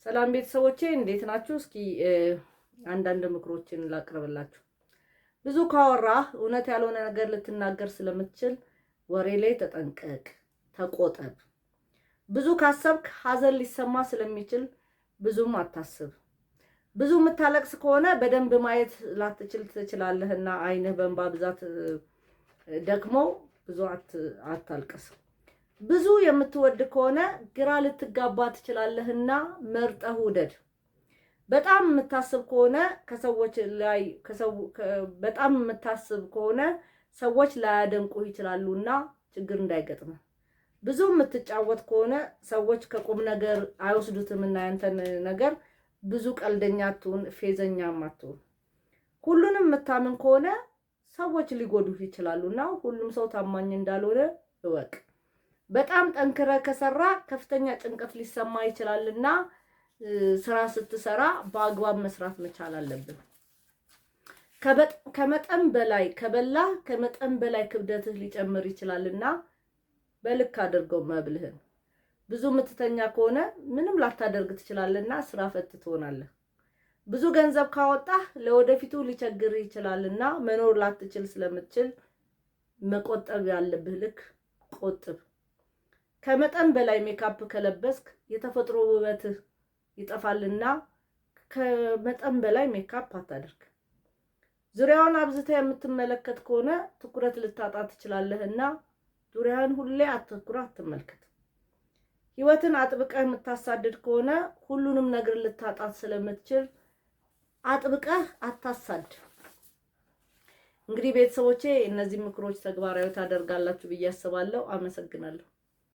ሰላም ቤተሰቦቼ እንዴት ናችሁ? እስኪ አንዳንድ ምክሮችን ላቅርብላችሁ። ብዙ ካወራህ እውነት ያልሆነ ነገር ልትናገር ስለምትችል ወሬ ላይ ተጠንቀቅ፣ ተቆጠብ። ብዙ ካሰብክ ሐዘን ሊሰማ ስለሚችል ብዙም አታስብ። ብዙ የምታለቅስ ከሆነ በደንብ ማየት ላትችል ትችላለህና አይንህ በእንባ ብዛት ደክሞ ብዙ አታልቅስ። ብዙ የምትወድ ከሆነ ግራ ልትጋባ ትችላለህና መርጠህ ውደድ። በጣም የምታስብ ከሆነ በጣም የምታስብ ከሆነ ሰዎች ላያደንቁህ ይችላሉና ችግር እንዳይገጥም። ብዙ የምትጫወት ከሆነ ሰዎች ከቁም ነገር አይወስዱትምና ያንተን ነገር ብዙ ቀልደኛ አትሁን፣ ፌዘኛም አትሁን። ሁሉንም የምታምን ከሆነ ሰዎች ሊጎዱህ ይችላሉና ሁሉም ሰው ታማኝ እንዳልሆነ እወቅ። በጣም ጠንክረ ከሰራ ከፍተኛ ጭንቀት ሊሰማ ይችላልና ስራ ስትሰራ በአግባብ መስራት መቻል አለብን። ከመጠን በላይ ከበላህ ከመጠን በላይ ክብደትህ ሊጨምር ይችላልና በልክ አድርገው መብልህን። ብዙ የምትተኛ ከሆነ ምንም ላታደርግ ትችላለና ስራ ፈት ትሆናለህ። ብዙ ገንዘብ ካወጣህ ለወደፊቱ ሊቸግር ይችላልና መኖር ላትችል ስለምትችል መቆጠብ ያለብህ ልክ ቆጥብ። ከመጠን በላይ ሜካፕ ከለበስክ የተፈጥሮ ውበትህ ይጠፋልና ከመጠን በላይ ሜካፕ አታድርግ። ዙሪያውን አብዝተህ የምትመለከት ከሆነ ትኩረት ልታጣ ትችላለህና ዙሪያን ሁሌ አትኩረህ አትመልከት። ህይወትን አጥብቀህ የምታሳድድ ከሆነ ሁሉንም ነገር ልታጣት ስለምትችል አጥብቀህ አታሳድ። እንግዲህ ቤተሰቦቼ እነዚህ ምክሮች ተግባራዊ ታደርጋላችሁ ብዬ አስባለሁ። አመሰግናለሁ።